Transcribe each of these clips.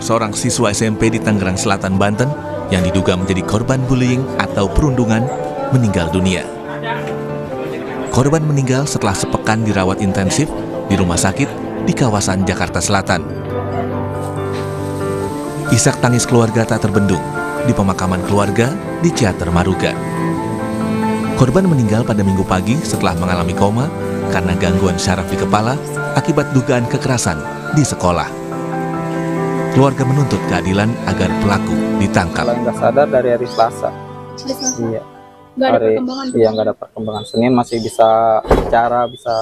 seorang siswa SMP di Tangerang Selatan, Banten, yang diduga menjadi korban bullying atau perundungan, meninggal dunia. Korban meninggal setelah sepekan dirawat intensif di rumah sakit di kawasan Jakarta Selatan. Isak tangis keluarga tak terbendung di pemakaman keluarga di Ciater Maruga. Korban meninggal pada Minggu pagi setelah mengalami koma karena gangguan syaraf di kepala akibat dugaan kekerasan di sekolah. Keluarga menuntut keadilan agar pelaku ditangkap. Nggak sadar dari hari Selasa. Iya. Nggak ada perkembangan. Iya, nggak ada perkembangan. Senin masih bisa bicara, bisa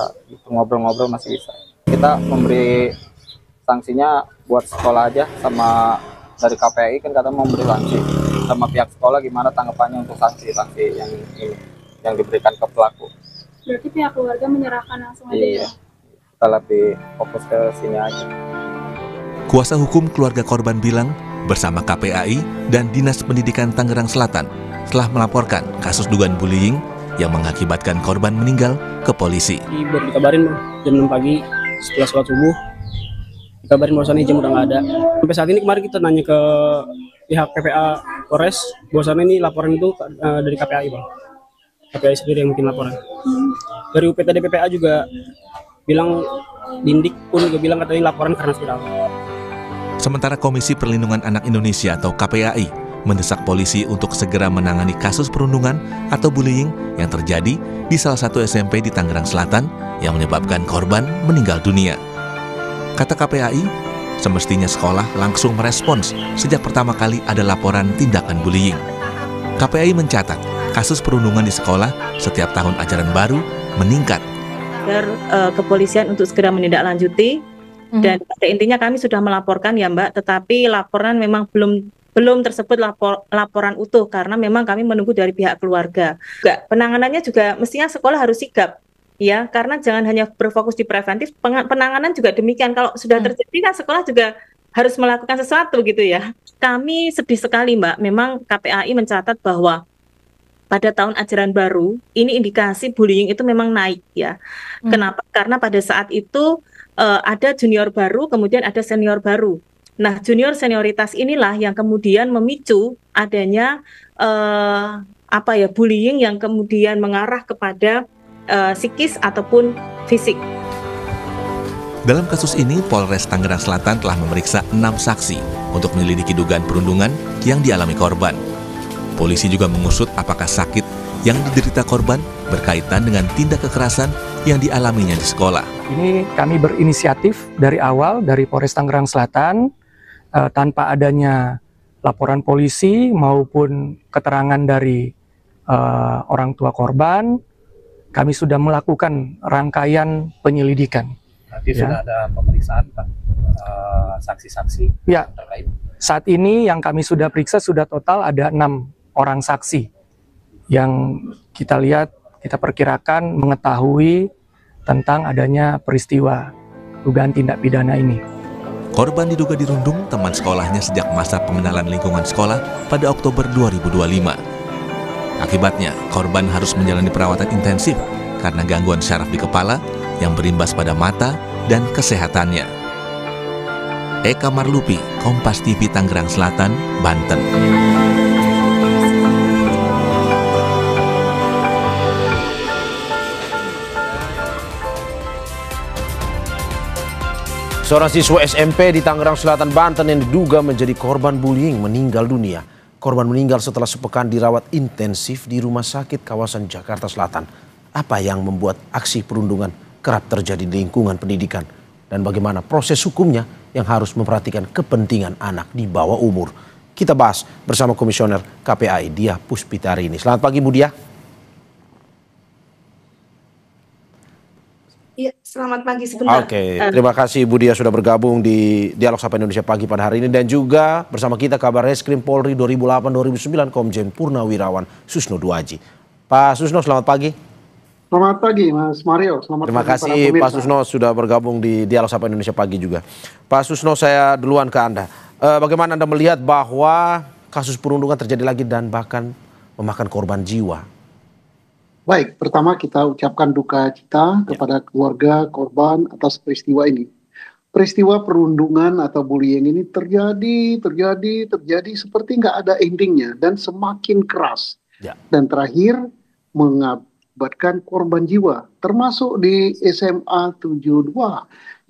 ngobrol-ngobrol, masih bisa. Kita memberi sanksinya buat sekolah aja, sama dari KPI kan kata mau memberi sanksi. Sama pihak sekolah gimana tanggapannya untuk sanksi yang diberikan ke pelaku. Berarti pihak keluarga menyerahkan langsung aja Iya. ya? Kita lebih fokus ke sini aja. Kuasa hukum keluarga korban bilang bersama KPAI dan Dinas Pendidikan Tangerang Selatan telah melaporkan kasus dugaan bullying yang mengakibatkan korban meninggal ke polisi. Baru dikabarin jam 6 pagi setelah sholat subuh, dikabarin bahwasannya jam udah nggak ada. Sampai saat ini kemarin kita nanya ke pihak PPA Polres, bahwasannya ini laporan itu dari KPAI, Bang. KPAI sendiri yang bikin laporan. Dari UPTD PPA juga bilang, Dindik pun juga bilang katanya laporan karena viral. Sementara Komisi Perlindungan Anak Indonesia atau KPAI mendesak polisi untuk segera menangani kasus perundungan atau bullying yang terjadi di salah satu SMP di Tangerang Selatan yang menyebabkan korban meninggal dunia. Kata KPAI, semestinya sekolah langsung merespons sejak pertama kali ada laporan tindakan bullying. KPAI mencatat kasus perundungan di sekolah setiap tahun ajaran baru meningkat. Kepolisian untuk segera menindaklanjuti. Dan pada intinya kami sudah melaporkan ya Mbak, tetapi laporan memang belum tersebut laporan utuh karena memang kami menunggu dari pihak keluarga. Penanganannya juga mestinya sekolah harus sigap ya, karena jangan hanya berfokus di preventif, penanganan juga demikian. Kalau sudah terjadi kan sekolah juga harus melakukan sesuatu gitu ya. Kami sedih sekali Mbak, memang KPAI mencatat bahwa pada tahun ajaran baru ini indikasi bullying itu memang naik ya. Kenapa? Karena pada saat itu ada junior baru, kemudian ada senior baru. Nah, junior senioritas inilah yang kemudian memicu adanya bullying yang kemudian mengarah kepada psikis ataupun fisik. Dalam kasus ini, Polres Tangerang Selatan telah memeriksa 6 saksi untuk menyelidiki dugaan perundungan yang dialami korban. Polisi juga mengusut apakah sakit yang diderita korban berkaitan dengan tindak kekerasan yang dialaminya di sekolah. Ini kami berinisiatif dari awal dari Polres Tangerang Selatan tanpa adanya laporan polisi maupun keterangan dari orang tua korban, kami sudah melakukan rangkaian penyelidikan. Nanti sudah ada pemeriksaan Pak, saksi-saksi ya, terkait. Saat ini yang kami sudah periksa sudah total ada 6 orang saksi yang kita lihat, kita perkirakan mengetahui tentang adanya peristiwa dugaan tindak pidana ini. Korban diduga dirundung teman sekolahnya sejak masa pengenalan lingkungan sekolah pada Oktober 2025. Akibatnya, korban harus menjalani perawatan intensif karena gangguan syaraf di kepala yang berimbas pada mata dan kesehatannya. Eka Marlupi, Kompas TV Tangerang Selatan, Banten. Seorang siswa SMP di Tangerang Selatan, Banten yang diduga menjadi korban bullying meninggal dunia. Korban meninggal setelah sepekan dirawat intensif di rumah sakit kawasan Jakarta Selatan. Apa yang membuat aksi perundungan kerap terjadi di lingkungan pendidikan? Dan bagaimana proses hukumnya yang harus memperhatikan kepentingan anak di bawah umur? Kita bahas bersama Komisioner KPAI Diah Puspitari ini. Selamat pagi Bu Diah. Iya, selamat pagi sebentar. Oke, terima kasih Bu Diah sudah bergabung di Dialog Sapa Indonesia Pagi pada hari ini. Dan juga bersama kita Kabar Reskrim Polri 2008-2009 Komjen Purnawirawan Susno Duaji. Pak Susno, selamat pagi. Selamat pagi Mas Mario. Terima kasih Pak Susno sudah bergabung di Dialog Sapa Indonesia Pagi juga. Pak Susno, saya duluan ke Anda. Bagaimana Anda melihat bahwa kasus perundungan terjadi lagi dan bahkan memakan korban jiwa? Baik, pertama kita ucapkan duka cita kepada keluarga korban atas peristiwa ini. peristiwa perundungan atau bullying ini terjadi seperti nggak ada endingnya dan semakin keras. Ya. Dan terakhir mengakibatkan korban jiwa, termasuk di SMA 72.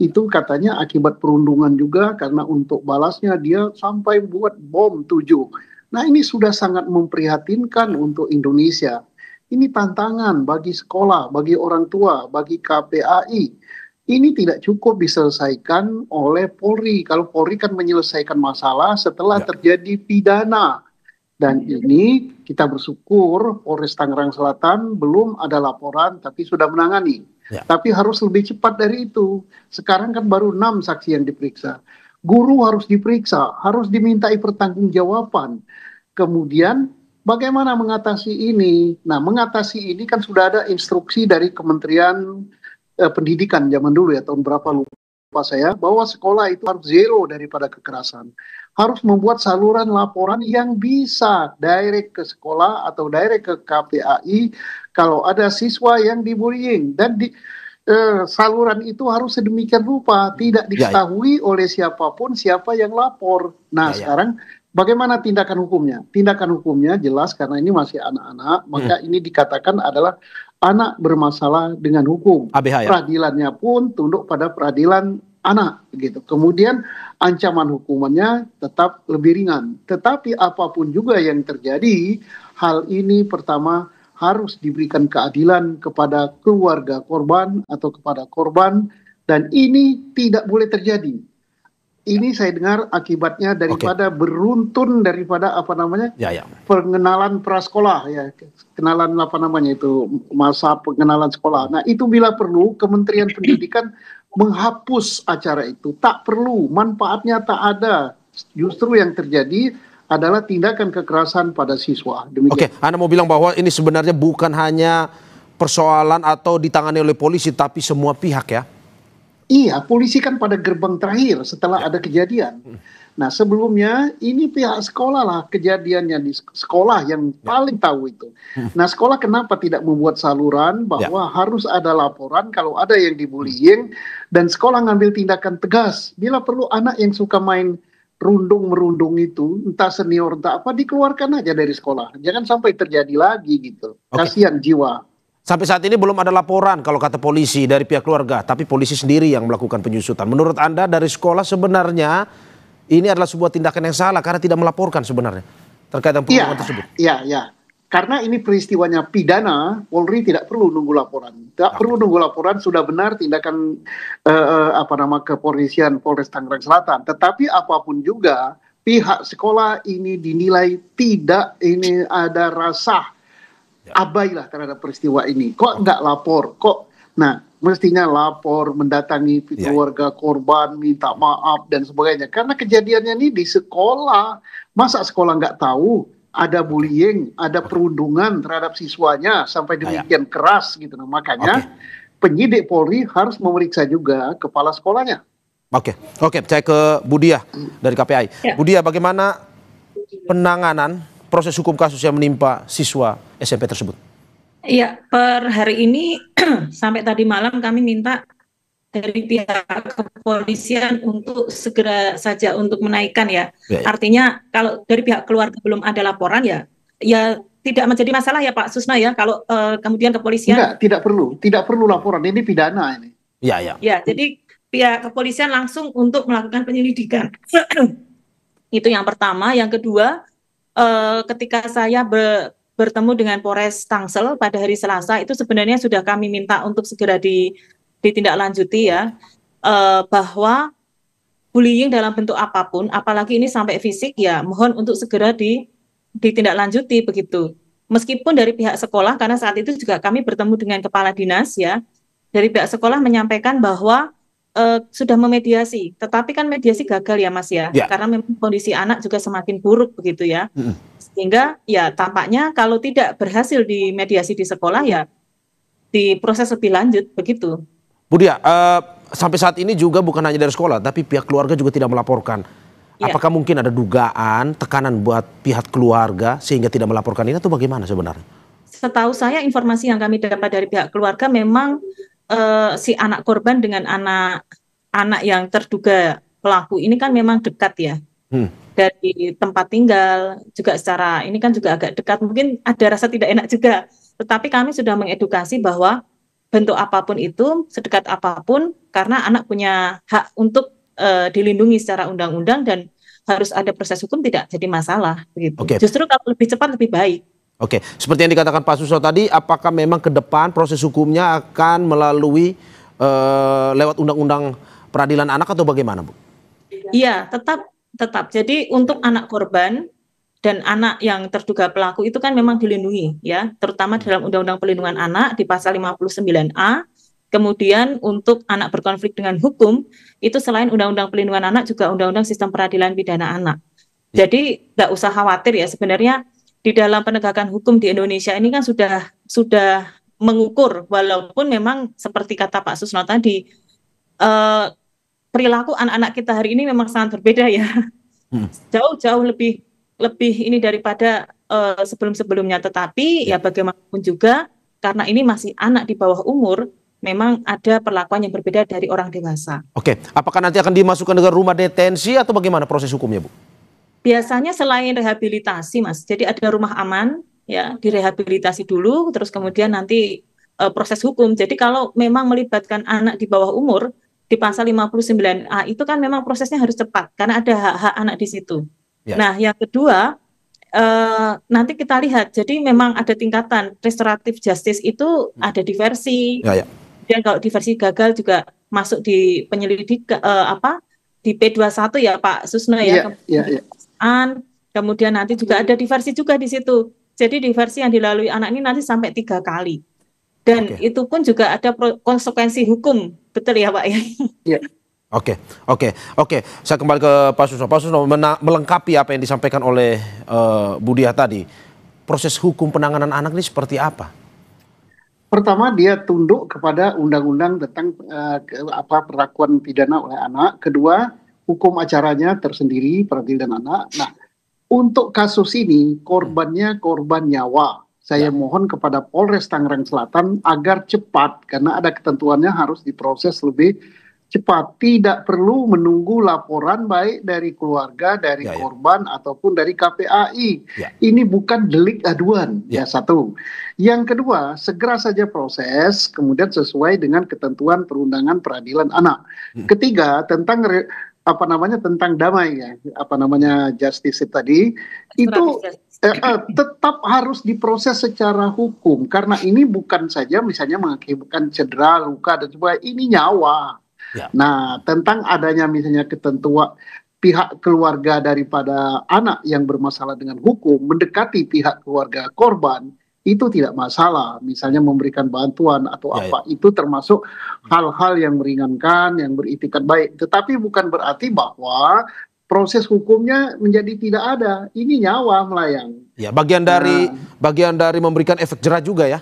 Itu katanya akibat perundungan juga karena untuk balasnya dia sampai buat bom 7. Nah ini sudah sangat memprihatinkan untuk Indonesia. Ini tantangan bagi sekolah, bagi orang tua, bagi KPAI. Ini tidak cukup diselesaikan oleh Polri. Kalau Polri kan menyelesaikan masalah setelah terjadi pidana. Dan ini kita bersyukur Polres Tangerang Selatan belum ada laporan tapi sudah menangani. Ya. Tapi harus lebih cepat dari itu. Sekarang kan baru 6 saksi yang diperiksa. Guru harus diperiksa, harus dimintai pertanggungjawaban. Kemudian bagaimana mengatasi ini? Nah, mengatasi ini kan sudah ada instruksi dari Kementerian Pendidikan zaman dulu ya, tahun berapa lupa saya, bahwa sekolah itu harus zero daripada kekerasan. Harus membuat saluran laporan yang bisa direct ke sekolah atau direct ke KPAI kalau ada siswa yang dibullying. Dan saluran itu harus sedemikian rupa, tidak diketahui oleh siapapun siapa yang lapor. Nah, sekarang bagaimana tindakan hukumnya? Tindakan hukumnya jelas karena ini masih anak-anak, maka ini dikatakan adalah anak bermasalah dengan hukum. ABH, ya? Peradilannya pun tunduk pada peradilan anak gitu. Kemudian ancaman hukumannya tetap lebih ringan. Tetapi apapun juga yang terjadi, hal ini pertama harus diberikan keadilan kepada keluarga korban atau kepada korban, dan ini tidak boleh terjadi. Ini saya dengar akibatnya daripada beruntun daripada pengenalan prasekolah ya, kenalan itu masa pengenalan sekolah. Nah itu bila perlu Kementerian Pendidikan menghapus acara itu, tak perlu, manfaatnya tak ada. Justru yang terjadi adalah tindakan kekerasan pada siswa. Demikian. Anda mau bilang bahwa ini sebenarnya bukan hanya persoalan atau ditangani oleh polisi, tapi semua pihak ya? Iya, polisi kan pada gerbang terakhir setelah ada kejadian. Nah sebelumnya ini pihak sekolah lah kejadiannya, di sekolah yang paling tahu itu. Nah sekolah kenapa tidak membuat saluran bahwa harus ada laporan kalau ada yang dibullying, dan sekolah ngambil tindakan tegas. Bila perlu anak yang suka main merundung itu, entah senior entah apa, dikeluarkan aja dari sekolah. Jangan sampai terjadi lagi gitu. Kasihan jiwa. Sampai saat ini belum ada laporan kalau kata polisi dari pihak keluarga, tapi polisi sendiri yang melakukan penyusutan. Menurut Anda dari sekolah sebenarnya ini adalah sebuah tindakan yang salah karena tidak melaporkan sebenarnya terkait dengan perundungan tersebut? Iya. Karena ini peristiwanya pidana, Polri tidak perlu nunggu laporan. Tidak perlu nunggu laporan, sudah benar tindakan kepolisian Polres Tangerang Selatan. Tetapi apapun juga, pihak sekolah ini dinilai tidak ini ada rasa abailah terhadap peristiwa ini. Kok nggak lapor? Nah, mestinya lapor, mendatangi keluarga korban, minta maaf dan sebagainya. Karena kejadiannya ini di sekolah. Masa sekolah nggak tahu ada bullying, ada perundungan terhadap siswanya sampai demikian keras gitu. Nah, makanya penyidik Polri harus memeriksa juga kepala sekolahnya. Oke, saya ke Budia dari KPAI. Budia, bagaimana penanganan proses hukum kasus yang menimpa siswa SMP tersebut? Iya, per hari ini sampai tadi malam kami minta dari pihak kepolisian untuk segera saja untuk menaikkan ya. Artinya kalau dari pihak keluarga belum ada laporan ya tidak menjadi masalah ya Pak Susna ya. Kalau kemudian kepolisian tidak perlu laporan, ini pidana ini. Ya, jadi pihak kepolisian langsung untuk melakukan penyelidikan. Itu yang pertama. Yang kedua, ketika saya bertemu dengan Polres Tangsel pada hari Selasa, itu sebenarnya sudah kami minta untuk segera ditindaklanjuti ya, bahwa bullying dalam bentuk apapun, apalagi ini sampai fisik ya, mohon untuk segera ditindaklanjuti begitu. Meskipun dari pihak sekolah, karena saat itu juga kami bertemu dengan kepala dinas ya, dari pihak sekolah menyampaikan bahwa sudah memediasi, tetapi kan mediasi gagal ya Mas ya, karena memang kondisi anak juga semakin buruk begitu ya, sehingga ya tampaknya kalau tidak berhasil di mediasi di sekolah ya diproses lebih lanjut begitu. Budia, sampai saat ini juga bukan hanya dari sekolah, tapi pihak keluarga juga tidak melaporkan. Apakah mungkin ada dugaan, tekanan buat pihak keluarga sehingga tidak melaporkan ini atau bagaimana sebenarnya? Setahu saya informasi yang kami dapat dari pihak keluarga memang si anak korban dengan anak anak yang terduga pelaku ini kan memang dekat ya. Dari tempat tinggal juga secara ini kan juga agak dekat, mungkin ada rasa tidak enak juga. Tetapi kami sudah mengedukasi bahwa bentuk apapun itu, sedekat apapun, karena anak punya hak untuk dilindungi secara undang-undang dan harus ada proses hukum, tidak jadi masalah begitu. Justru kalau lebih cepat lebih baik. Oke, seperti yang dikatakan Pak Susno tadi, apakah memang ke depan proses hukumnya akan melalui lewat undang-undang peradilan anak atau bagaimana, Bu? Iya, tetap. Jadi untuk anak korban dan anak yang terduga pelaku itu kan memang dilindungi ya, terutama dalam Undang-Undang Perlindungan Anak di pasal 59A. Kemudian untuk anak berkonflik dengan hukum itu selain Undang-Undang Perlindungan Anak juga Undang-Undang Sistem Peradilan Pidana Anak. Jadi nggak usah khawatir ya, sebenarnya di dalam penegakan hukum di Indonesia ini kan sudah mengukur, walaupun memang seperti kata Pak Susno tadi, perilaku anak-anak kita hari ini memang sangat berbeda ya, jauh lebih ini daripada sebelum-sebelumnya. Tetapi ya bagaimanapun juga karena ini masih anak di bawah umur, memang ada perlakuan yang berbeda dari orang dewasa. Oke, apakah nanti akan dimasukkan ke rumah detensi atau bagaimana proses hukumnya, Bu? Biasanya selain rehabilitasi, Mas, jadi ada rumah aman ya, direhabilitasi dulu, terus kemudian nanti proses hukum. Jadi kalau memang melibatkan anak di bawah umur, di pasal 59A itu kan memang prosesnya harus cepat karena ada hak-hak anak di situ. Ya. Nah, yang kedua nanti kita lihat. Jadi memang ada tingkatan restoratif justice itu ada diversi. Dan kalau diversi gagal juga masuk di penyelidik di P21 ya Pak Susno ya. Kemudian nanti juga ada diversi juga di situ. Jadi diversi yang dilalui anak ini nanti sampai 3 kali. Dan itu pun juga ada konsekuensi hukum, betul ya Pak ya? Oke. Saya kembali ke Pak Susno. Pak Susno, melengkapi apa yang disampaikan oleh Bu Diah tadi, proses hukum penanganan anak ini seperti apa? Pertama, dia tunduk kepada undang-undang tentang perlakuan pidana oleh anak. Kedua, hukum acaranya tersendiri peradilan anak. Nah, untuk kasus ini korbannya korban nyawa. Saya mohon kepada Polres Tangerang Selatan agar cepat, karena ada ketentuannya harus diproses lebih cepat. Tidak perlu menunggu laporan baik dari keluarga, dari korban, ataupun dari KPAI. Ini bukan delik aduan, ya satu. Yang kedua, segera saja proses, kemudian sesuai dengan ketentuan perundangan peradilan anak. Ketiga, tentang tentang damai ya, justice tadi, itu tetap harus diproses secara hukum, karena ini bukan saja misalnya mengakibatkan cedera, luka dan sebagainya, ini nyawa. Nah, tentang adanya misalnya ketentuan pihak keluarga daripada anak yang bermasalah dengan hukum mendekati pihak keluarga korban, itu tidak masalah, misalnya memberikan bantuan atau itu termasuk hal-hal yang meringankan, yang beritikat baik. Tetapi bukan berarti bahwa proses hukumnya menjadi tidak ada. Ini nyawa melayang. Ya, bagian dari memberikan efek jerah juga ya.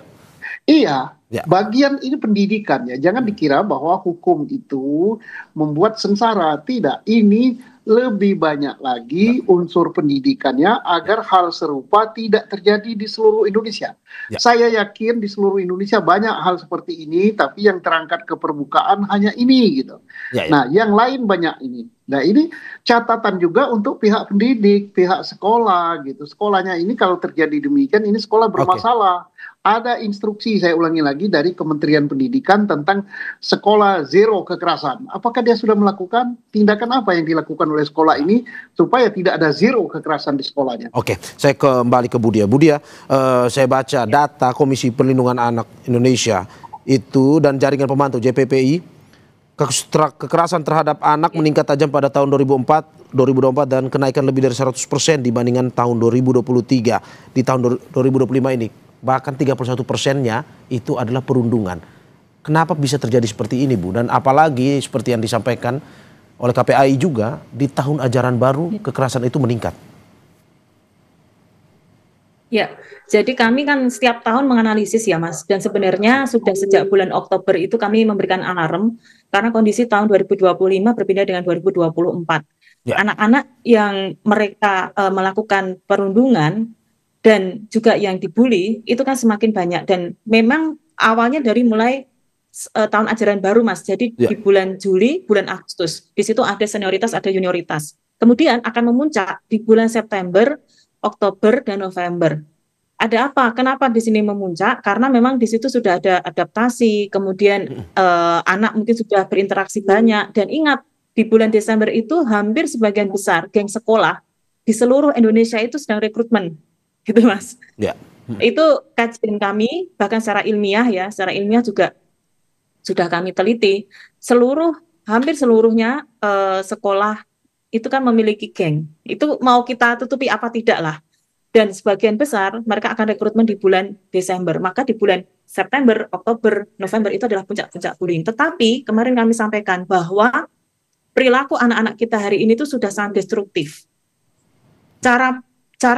Iya, bagian ini pendidikan ya. Jangan dikira bahwa hukum itu membuat sengsara. Tidak, ini lebih banyak lagi unsur pendidikannya agar hal serupa tidak terjadi di seluruh Indonesia. Saya yakin di seluruh Indonesia banyak hal seperti ini, tapi yang terangkat ke permukaan hanya ini gitu. Nah, yang lain banyak ini. Nah, ini catatan juga untuk pihak pendidik, pihak sekolah gitu. Sekolahnya ini kalau terjadi demikian, ini sekolah bermasalah. Ada instruksi, saya ulangi lagi, dari Kementerian Pendidikan tentang sekolah zero kekerasan. Apakah dia sudah melakukan tindakan apa yang dilakukan oleh sekolah ini supaya tidak ada zero kekerasan di sekolahnya? Oke, saya kembali ke Bu Diah. Bu Diah, saya baca data Komisi Perlindungan Anak Indonesia itu dan Jaringan Pemantau JPPI, kekerasan terhadap anak meningkat tajam pada tahun 2024 dan kenaikan lebih dari 100% dibandingkan tahun 2023. Di tahun 2025 ini bahkan 31%-nya itu adalah perundungan. Kenapa bisa terjadi seperti ini, Bu? Dan apalagi seperti yang disampaikan oleh KPAI juga, di tahun ajaran baru kekerasan itu meningkat. Ya, jadi kami kan setiap tahun menganalisis ya Mas, dan sebenarnya sudah sejak bulan Oktober itu kami memberikan alarm karena kondisi tahun 2025 berbeda dengan 2024. Anak-anak yang mereka melakukan perundungan dan juga yang dibully itu kan semakin banyak, dan memang awalnya dari mulai tahun ajaran baru, Mas. Jadi Ya. di bulan Juli, bulan Agustus. Di situ ada senioritas, ada junioritas. Kemudian akan memuncak di bulan September, Oktober, dan November. Ada apa? Kenapa di sini memuncak? Karena memang di situ sudah ada adaptasi, kemudian anak mungkin sudah berinteraksi banyak. Dan ingat, di bulan Desember itu hampir sebagian besar geng sekolah di seluruh Indonesia itu sedang rekrutmen, gitu Mas. Ya. Itu kajian kami, bahkan secara ilmiah juga sudah kami teliti. Hampir seluruhnya sekolah itu kan memiliki geng. Itu mau kita tutupi apa tidak lah. Dan sebagian besar mereka akan rekrutmen di bulan Desember. Maka di bulan September, Oktober, November itu adalah puncak-puncak bullying. Tetapi kemarin kami sampaikan bahwa perilaku anak-anak kita hari ini itu sudah sangat destruktif. Cara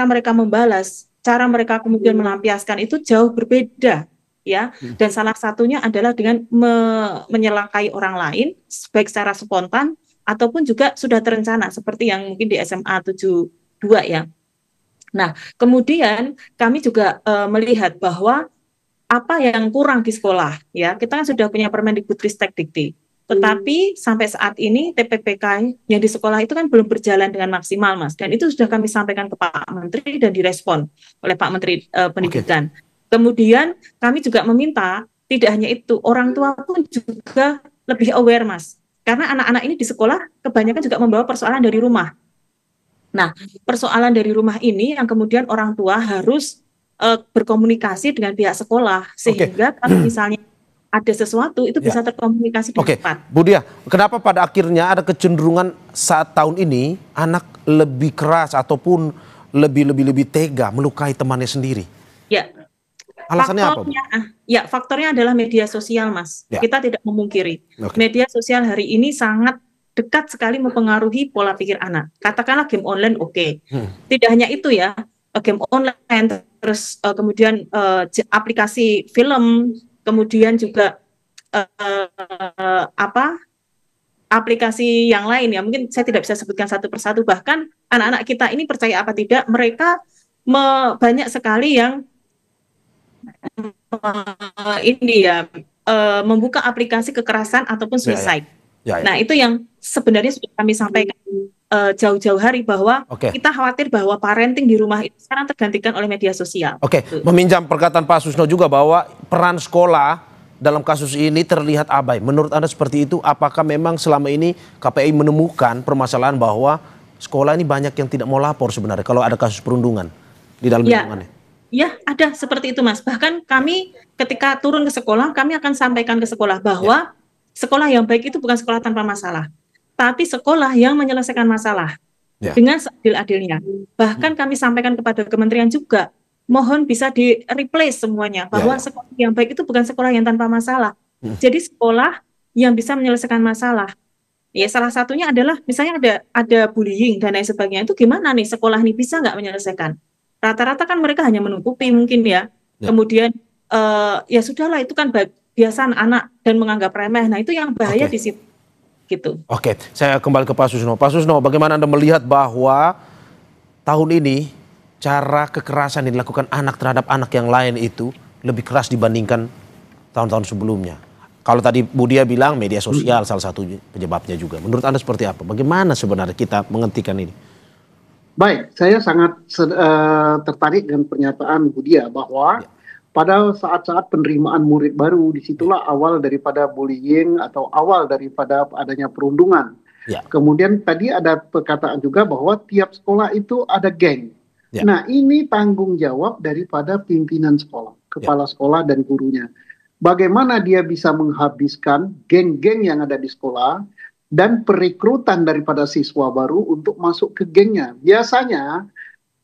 mereka membalas, cara mereka kemudian melampiaskan itu jauh berbeda, ya. Dan salah satunya adalah dengan menyelakai orang lain, baik secara spontan ataupun juga sudah terencana, seperti yang mungkin di SMA 72 ya. Nah, kemudian kami juga melihat bahwa apa yang kurang di sekolah, ya, kita kan sudah punya Permendikbudristek-Dikti, tetapi sampai saat ini TPPK yang di sekolah itu kan belum berjalan dengan maksimal, Mas, dan itu sudah kami sampaikan ke Pak Menteri dan direspon oleh Pak Menteri Pendidikan. Kemudian kami juga meminta, tidak hanya itu, orang tua pun juga lebih aware, Mas, karena anak-anak ini di sekolah kebanyakan juga membawa persoalan dari rumah. Nah, persoalan dari rumah ini yang kemudian orang tua harus berkomunikasi dengan pihak sekolah, sehingga kalau misalnya ada sesuatu itu bisa terkomunikasi dengan cepat. Bu Dia, kenapa pada akhirnya ada kecenderungan saat tahun ini anak lebih keras ataupun lebih tega melukai temannya sendiri? Ya. Alasannya apa, Bu? Ya, faktornya adalah media sosial, Mas. Ya. Kita tidak memungkiri. Media sosial hari ini sangat dekat sekali mempengaruhi pola pikir anak. Katakanlah game online, Tidak hanya itu ya, game online, terus kemudian aplikasi film, kemudian juga aplikasi yang lain ya. Mungkin saya tidak bisa sebutkan satu persatu. Bahkan anak-anak kita ini percaya apa tidak, mereka banyak sekali yang membuka aplikasi kekerasan ataupun suicide. Nah, itu yang sebenarnya sudah kami sampaikan jauh-jauh hari bahwa kita khawatir bahwa parenting di rumah itu sekarang tergantikan oleh media sosial. Meminjam perkataan Pak Susno juga bahwa peran sekolah dalam kasus ini terlihat abai. Menurut Anda seperti itu? Apakah memang selama ini KPI menemukan permasalahan bahwa sekolah ini banyak yang tidak mau lapor sebenarnya kalau ada kasus perundungan di dalam lingkungannya? Ya, ada seperti itu, Mas. Bahkan kami ketika turun ke sekolah, kami akan sampaikan ke sekolah bahwa sekolah yang baik itu bukan sekolah tanpa masalah, tapi sekolah yang menyelesaikan masalah dengan seadil-adilnya. Bahkan kami sampaikan kepada kementerian juga, mohon bisa di-replace semuanya, bahwa sekolah yang baik itu bukan sekolah yang tanpa masalah. Jadi sekolah yang bisa menyelesaikan masalah. Ya, salah satunya adalah misalnya ada bullying dan lain sebagainya. Itu gimana nih sekolah ini bisa nggak menyelesaikan? Rata-rata kan mereka hanya menutupi mungkin ya. Kemudian ya sudahlah, itu kan biasa anak dan menganggap remeh. Nah, itu yang bahaya di situ. Gitu. Saya kembali ke Pak Susno. Pak Susno, bagaimana Anda melihat bahwa tahun ini cara kekerasan yang dilakukan anak terhadap anak yang lain itu lebih keras dibandingkan tahun-tahun sebelumnya? Kalau tadi Bu Dia bilang media sosial salah satu penyebabnya juga. Menurut Anda seperti apa? Bagaimana sebenarnya kita menghentikan ini? Baik, saya sangat tertarik dengan pernyataan Bu Dia bahwa pada saat-saat penerimaan murid baru, disitulah awal daripada bullying atau awal daripada adanya perundungan. Kemudian tadi ada perkataan juga bahwa tiap sekolah itu ada geng. Nah, ini tanggung jawab daripada pimpinan sekolah, kepala sekolah dan gurunya. Bagaimana dia bisa menghabiskan geng-geng yang ada di sekolah dan perekrutan daripada siswa baru untuk masuk ke gengnya. Biasanya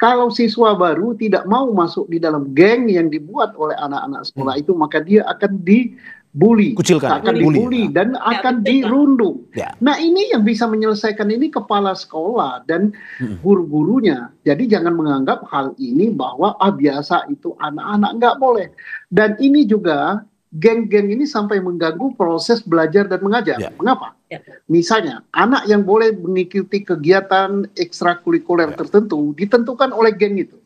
kalau siswa baru tidak mau masuk di dalam geng yang dibuat oleh anak-anak sekolah itu, maka dia akan dibully, dibully dan akan dirundung. Nah, ini yang bisa menyelesaikan ini kepala sekolah dan guru-gurunya. Jadi jangan menganggap hal ini bahwa biasa itu anak-anak nggak boleh. Dan ini juga geng-geng ini sampai mengganggu proses belajar dan mengajar. Mengapa? Misalnya, anak yang boleh mengikuti kegiatan ekstrakurikuler tertentu ditentukan oleh geng itu.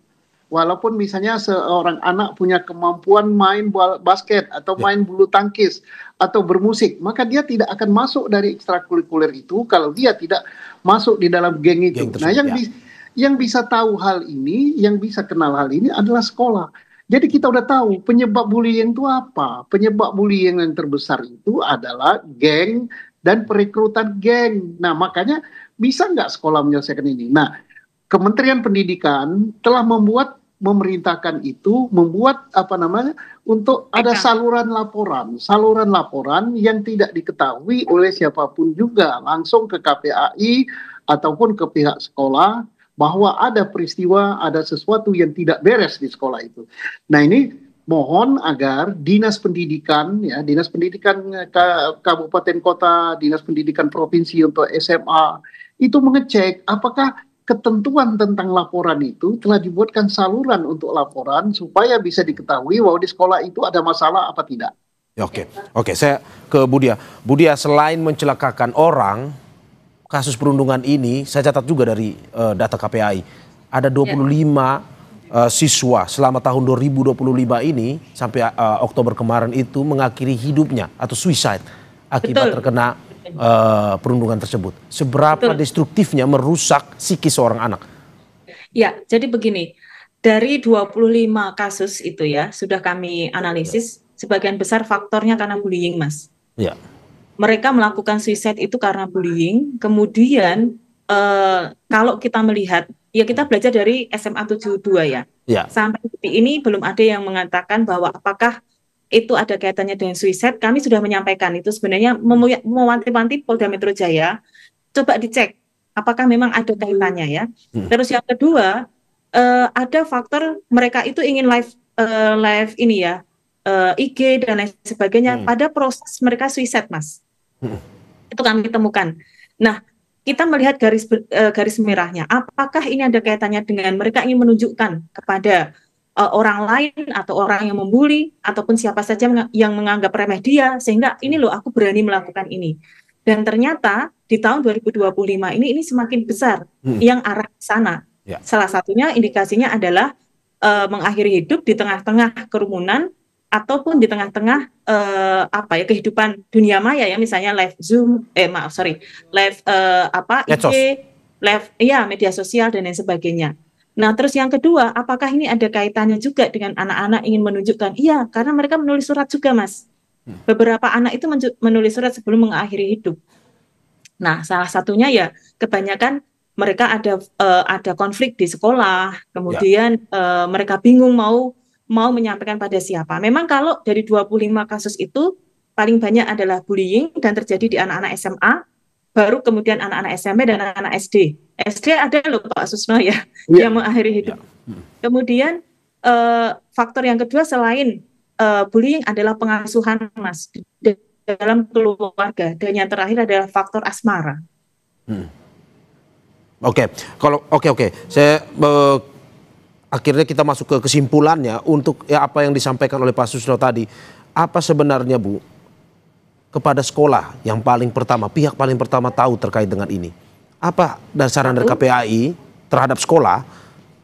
walaupun misalnya seorang anak punya kemampuan main basket atau main bulu tangkis atau bermusik, maka dia tidak akan masuk dari ekstrakurikuler itu kalau dia tidak masuk di dalam geng itu. Nah, yang bisa tahu hal ini, yang bisa kenal hal ini adalah sekolah. Jadi kita udah tahu penyebab bullying itu apa. Penyebab bullying yang terbesar itu adalah geng dan perekrutan geng. Nah, makanya bisa nggak sekolah menyelesaikan ini? Nah, Kementerian Pendidikan telah memerintahkan itu, membuat untuk ada saluran laporan yang tidak diketahui oleh siapapun juga, langsung ke KPAI ataupun ke pihak sekolah bahwa ada peristiwa, ada sesuatu yang tidak beres di sekolah itu. Nah, ini mohon agar Dinas Pendidikan, Dinas Pendidikan Kabupaten Kota, Dinas Pendidikan Provinsi untuk SMA itu mengecek apakah ketentuan tentang laporan itu telah dibuatkan saluran untuk laporan supaya bisa diketahui bahwa di sekolah itu ada masalah apa tidak. Oke, saya ke Budia. Budia, selain mencelakakan orang, kasus perundungan ini saya catat juga dari data KPAI ada 25 siswa selama tahun 2025 ini sampai Oktober kemarin itu mengakhiri hidupnya atau suicide akibat terkena perundungan tersebut. Seberapa destruktifnya merusak psikis seorang anak? Ya, jadi begini, dari 25 kasus itu ya sudah kami analisis, sebagian besar faktornya karena bullying, Mas. Ya. Mereka melakukan suicide itu karena bullying. Kemudian kalau kita melihat, ya kita belajar dari SMA 72 ya. Sampai detik ini belum ada yang mengatakan bahwa apakah itu ada kaitannya dengan suicide. Kami sudah menyampaikan itu sebenarnya mewanti-wanti Polda Metro Jaya, coba dicek apakah memang ada kaitannya ya. Terus yang kedua, ada faktor mereka itu ingin live ini ya, IG dan lain sebagainya pada proses mereka suicide, Mas. Itu kami temukan. Nah, kita melihat garis merahnya. Apakah ini ada kaitannya dengan mereka ingin menunjukkan kepada orang lain atau orang yang membuli ataupun siapa saja yang menganggap remeh dia, sehingga ini loh aku berani melakukan ini. Dan ternyata di tahun 2025 ini semakin besar yang arah ke sana. Salah satunya indikasinya adalah mengakhiri hidup di tengah-tengah kerumunan ataupun di tengah-tengah kehidupan dunia maya ya, misalnya live Zoom, live IG, live media sosial dan lain sebagainya. Nah, terus yang kedua, apakah ini ada kaitannya juga dengan anak-anak ingin menunjukkan? Iya, karena mereka menulis surat juga, Mas. Beberapa anak itu menulis surat sebelum mengakhiri hidup. Nah, salah satunya ya kebanyakan mereka ada konflik di sekolah, kemudian mereka bingung mau menyampaikan pada siapa. Memang kalau dari 25 kasus itu paling banyak adalah bullying dan terjadi di anak-anak SMA, baru kemudian anak-anak SMP dan anak-anak SD. SD ada loh Pak Susno ya, yang mengakhiri hidup. Kemudian faktor yang kedua selain bullying adalah pengasuhan, Mas, dalam keluarga, dan yang terakhir adalah faktor asmara. Oke. Saya akhirnya kita masuk ke kesimpulannya untuk apa yang disampaikan oleh Pak Susno tadi. Apa sebenarnya, Bu, kepada sekolah yang paling pertama, pihak paling pertama tahu terkait dengan ini? Apa dasar dari KPAI terhadap sekolah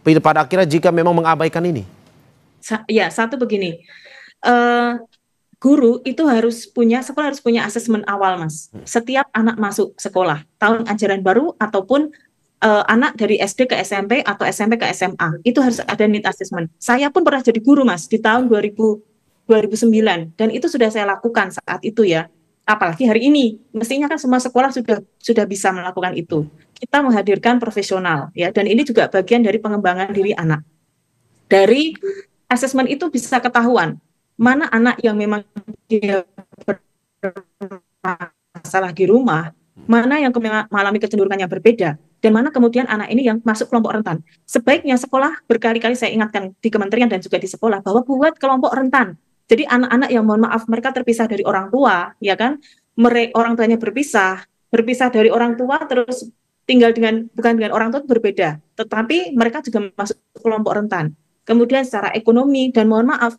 pada akhirnya jika memang mengabaikan ini? Satu begini, guru itu sekolah harus punya asesmen awal, Mas. Setiap anak masuk sekolah, tahun ajaran baru ataupun anak dari SD ke SMP atau SMP ke SMA, itu harus ada need assessment. Saya pun pernah jadi guru, Mas, di tahun 2009, dan itu sudah saya lakukan saat itu ya. Apalagi hari ini, mestinya kan semua sekolah sudah bisa melakukan itu. Kita menghadirkan profesional ya, dan ini juga bagian dari pengembangan diri anak. Dari asesmen itu bisa ketahuan mana anak yang memang dia bermasalah di rumah, mana yang mengalami kecenderungan yang berbeda, dan mana kemudian anak ini yang masuk kelompok rentan. Sebaiknya sekolah, berkali-kali saya ingatkan di kementerian dan juga di sekolah, bahwa buat kelompok rentan. Jadi anak-anak yang mohon maaf mereka terpisah dari orang tua, ya kan? Orang tuanya berpisah dari orang tua, terus tinggal bukan dengan orang tua, itu berbeda. Tetapi mereka juga masuk kelompok rentan. Kemudian secara ekonomi, dan mohon maaf,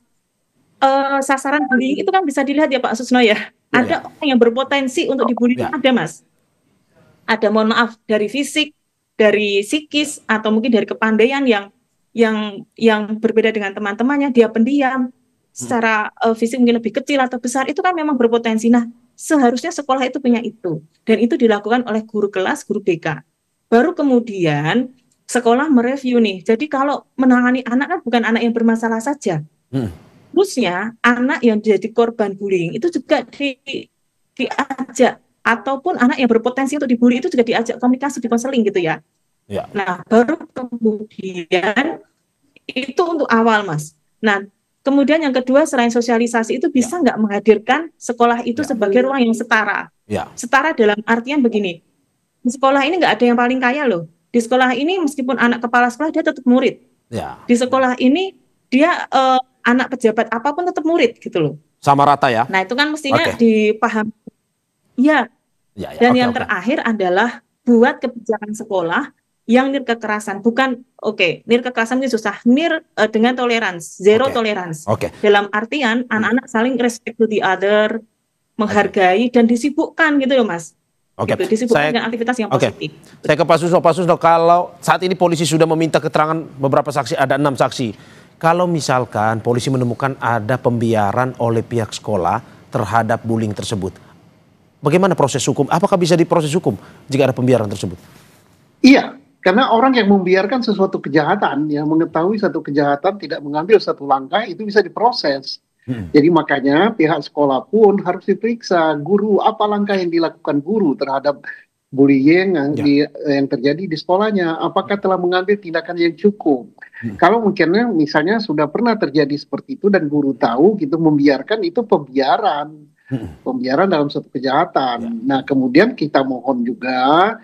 sasaran bullying itu kan bisa dilihat ya Pak Susno ya. Ada orang yang berpotensi untuk dibully, ada, Mas. Ada, mohon maaf, dari fisik, dari psikis, atau mungkin dari kepandaian yang yang berbeda dengan teman-temannya, dia pendiam, secara fisik mungkin lebih kecil atau besar, itu kan memang berpotensi. Nah, seharusnya sekolah itu punya itu, dan itu dilakukan oleh guru kelas, guru BK. Baru kemudian sekolah mereview nih. Jadi kalau menangani anak kan bukan anak yang bermasalah saja. Terusnya anak yang jadi korban bullying itu juga diajak, ataupun anak yang berpotensi untuk dibully itu juga diajak komunikasi, di konseling gitu ya. Nah, baru kemudian itu untuk awal, Mas. Nah, kemudian yang kedua, selain sosialisasi itu bisa nggak menghadirkan sekolah itu sebagai ruang yang setara. Setara dalam artian begini, di sekolah ini nggak ada yang paling kaya loh. Di sekolah ini meskipun anak kepala sekolah dia tetap murid. Di sekolah ini dia anak pejabat apapun tetap murid gitu loh. Sama rata ya? Nah itu kan mestinya dipahami. Ya. Dan yang terakhir adalah buat kebijakan sekolah yang nir kekerasan, bukan nir kekerasan itu susah, nir dengan toleransi, zero toleransi. Dalam artian anak-anak saling respect to the other, menghargai dan disibukkan gitu loh, Mas. Gitu, disibukkan dengan aktivitas yang positif. Saya ke Pak Susno, kalau saat ini polisi sudah meminta keterangan beberapa saksi, ada 6 saksi. Kalau misalkan polisi menemukan ada pembiaran oleh pihak sekolah terhadap bullying tersebut, bagaimana proses hukum? Apakah bisa diproses hukum jika ada pembiaran tersebut? Iya. Karena orang yang membiarkan sesuatu kejahatan, yang mengetahui satu kejahatan tidak mengambil satu langkah, itu bisa diproses. Jadi makanya pihak sekolah pun harus diperiksa, guru apa langkah yang dilakukan guru terhadap bullying yang terjadi di sekolahnya, apakah telah mengambil tindakan yang cukup. Kalau mungkin misalnya sudah pernah terjadi seperti itu dan guru tahu gitu, membiarkan itu pembiaran dalam suatu kejahatan. Nah kemudian kita mohon juga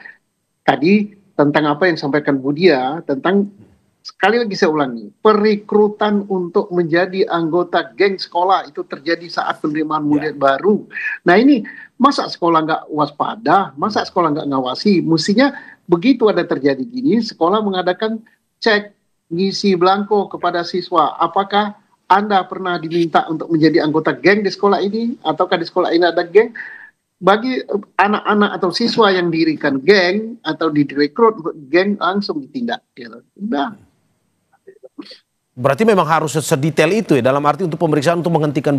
tadi tentang apa yang disampaikan Budia, tentang, sekali lagi saya ulangi, perekrutan untuk menjadi anggota geng sekolah itu terjadi saat penerimaan murid baru. Nah ini, masa sekolah nggak waspada, masa sekolah nggak ngawasi, mestinya begitu ada terjadi gini, sekolah mengadakan cek, ngisi belangko kepada siswa, apakah Anda pernah diminta untuk menjadi anggota geng di sekolah ini, ataukah di sekolah ini ada geng. Bagi anak-anak atau siswa yang dirikan geng atau direkrut untuk geng langsung ditindak. Udah. Berarti memang harus sedetail itu ya, dalam arti untuk pemeriksaan untuk menghentikan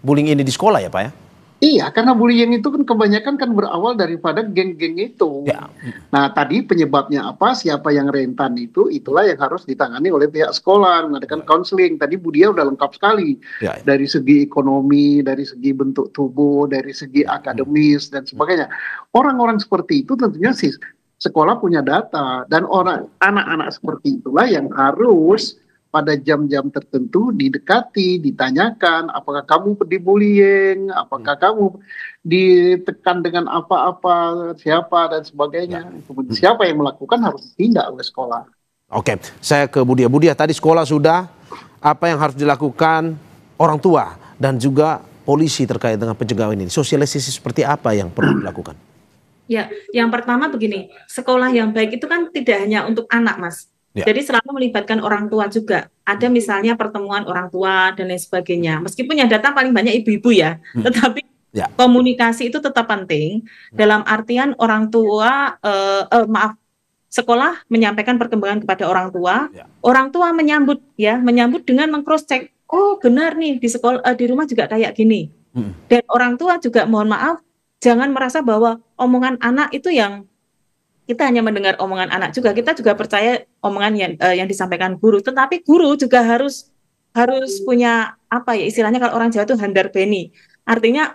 bullying ini di sekolah ya Pak ya? Iya, karena bullying itu kan kebanyakan kan berawal daripada geng-geng itu. Nah tadi penyebabnya apa, siapa yang rentan itu, itulah yang harus ditangani oleh pihak sekolah, mengadakan konseling. Tadi Budia udah lengkap sekali. Dari segi ekonomi, dari segi bentuk tubuh, dari segi akademis dan sebagainya. Orang-orang seperti itu tentunya sih sekolah punya data, dan anak-anak seperti itulah yang harus pada jam-jam tertentu didekati, ditanyakan, apakah kamu dibullying, apakah kamu ditekan dengan apa-apa, siapa dan sebagainya. Kemudian siapa yang melakukan harus ditindak oleh sekolah. Saya ke Budia. Budia, tadi sekolah sudah, apa yang harus dilakukan orang tua dan juga polisi terkait dengan pencegahan ini? Sosialisasi seperti apa yang perlu dilakukan? Ya, yang pertama begini, sekolah yang baik itu kan tidak hanya untuk anak, Mas. Jadi selalu melibatkan orang tua juga. Ada misalnya pertemuan orang tua dan lain sebagainya. Meskipun yang datang paling banyak ibu-ibu ya, tetapi komunikasi itu tetap penting. Dalam artian orang tua, sekolah menyampaikan perkembangan kepada orang tua. Orang tua menyambut dengan meng-cross check. Oh benar nih di sekolah, di rumah juga kayak gini. Dan orang tua juga mohon maaf, jangan merasa bahwa omongan anak itu yang kita hanya mendengar omongan anak juga, kita juga percaya omongan yang disampaikan guru. Tetapi guru juga harus punya apa ya istilahnya, kalau orang Jawa itu handar beni. Artinya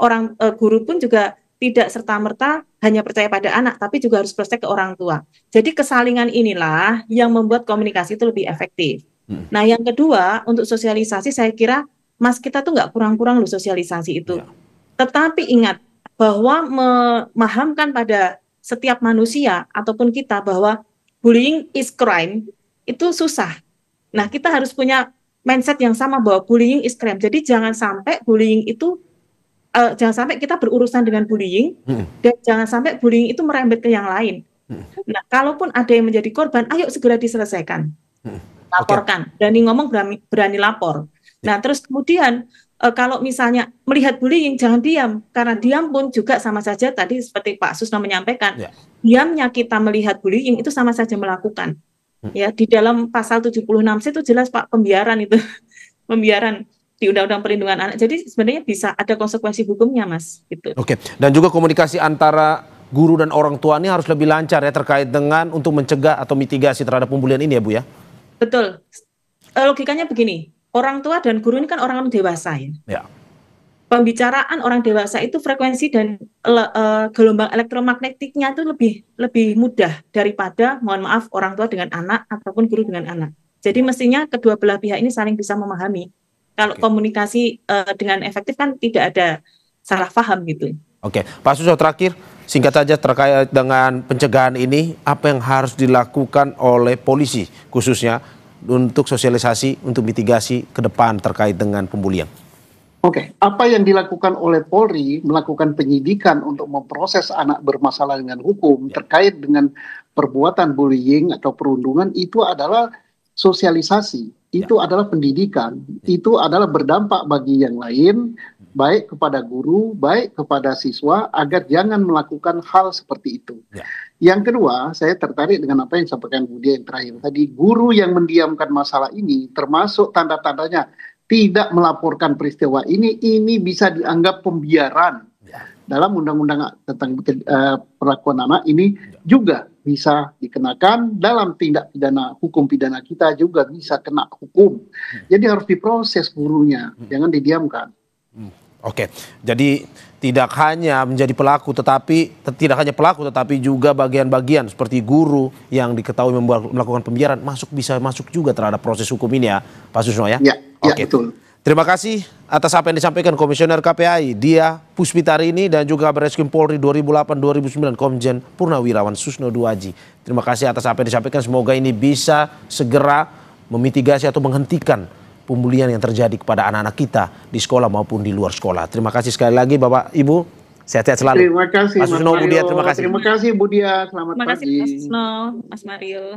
guru pun juga tidak serta-merta hanya percaya pada anak, tapi juga harus praktek ke orang tua. Jadi kesalingan inilah yang membuat komunikasi itu lebih efektif. Nah yang kedua, untuk sosialisasi saya kira Mas kita tuh nggak kurang-kurang loh sosialisasi itu. Tetapi ingat bahwa memahamkan pada setiap manusia ataupun kita bahwa bullying is crime itu susah. Nah, kita harus punya mindset yang sama bahwa bullying is crime. Jadi jangan sampai bullying itu jangan sampai kita berurusan dengan bullying dan jangan sampai bullying itu merembet ke yang lain. Nah, kalaupun ada yang menjadi korban, ayo segera diselesaikan. Laporkan. Berani ngomong, berani lapor. Nah, terus kemudian kalau misalnya melihat bullying jangan diam, karena diam pun juga sama saja tadi seperti Pak Susno menyampaikan, diamnya kita melihat bullying itu sama saja melakukan. Ya, di dalam pasal 76C itu jelas Pak, pembiaran itu. Pembiaran di Undang-Undang Perlindungan Anak. Jadi sebenarnya bisa ada konsekuensi hukumnya, Mas, gitu. Oke, dan juga komunikasi antara guru dan orang tua ini harus lebih lancar ya terkait dengan untuk mencegah atau mitigasi terhadap pembulian ini ya Bu ya? Betul. Logikanya begini, orang tua dan guru ini kan orang dewasa ya. Ya. Pembicaraan orang dewasa itu frekuensi dan gelombang elektromagnetiknya itu lebih mudah daripada, mohon maaf, orang tua dengan anak ataupun guru dengan anak. Jadi mestinya kedua belah pihak ini saling bisa memahami. Kalau komunikasi dengan efektif kan tidak ada salah paham gitu. Oke, Pak Susno terakhir, singkat saja terkait dengan pencegahan ini, apa yang harus dilakukan oleh polisi khususnya untuk sosialisasi, untuk mitigasi ke depan terkait dengan pembulian? Oke, apa yang dilakukan oleh Polri, melakukan penyidikan untuk memproses anak bermasalah dengan hukum terkait dengan perbuatan bullying atau perundungan, itu adalah sosialisasi, itu adalah pendidikan, itu adalah berdampak bagi yang lain, baik kepada guru, baik kepada siswa, agar jangan melakukan hal seperti itu. Yang kedua, saya tertarik dengan apa yang disampaikan Bu Dia yang terakhir tadi, guru yang mendiamkan masalah ini, termasuk tanda-tandanya tidak melaporkan peristiwa ini bisa dianggap pembiaran. Dalam undang-undang tentang perlakuan anak ini juga bisa dikenakan, dalam tindak pidana hukum pidana kita juga bisa kena hukum. Jadi harus diproses gurunya, jangan didiamkan. Oke, jadi tidak hanya menjadi pelaku tetapi juga bagian-bagian seperti guru yang diketahui melakukan pembiaran bisa masuk juga terhadap proses hukum ini ya, Pak Susno ya. Ya, oke. Betul. Terima kasih atas apa yang disampaikan Komisioner KPAI Dia Puspitarini dan juga Barreskrim Polri 2008-2009 Komjen Purnawirawan Susno Duaji. Terima kasih atas apa yang disampaikan. Semoga ini bisa segera memitigasi atau menghentikan pembulian yang terjadi kepada anak-anak kita di sekolah maupun di luar sekolah. Terima kasih sekali lagi Bapak Ibu. Sehat-sehat selalu. Terima kasih Mas Susno, Bu Dia, terima kasih. Terima kasih Bu Dia. Selamat Terima kasih pagi. Mas Susno, Mas Mario.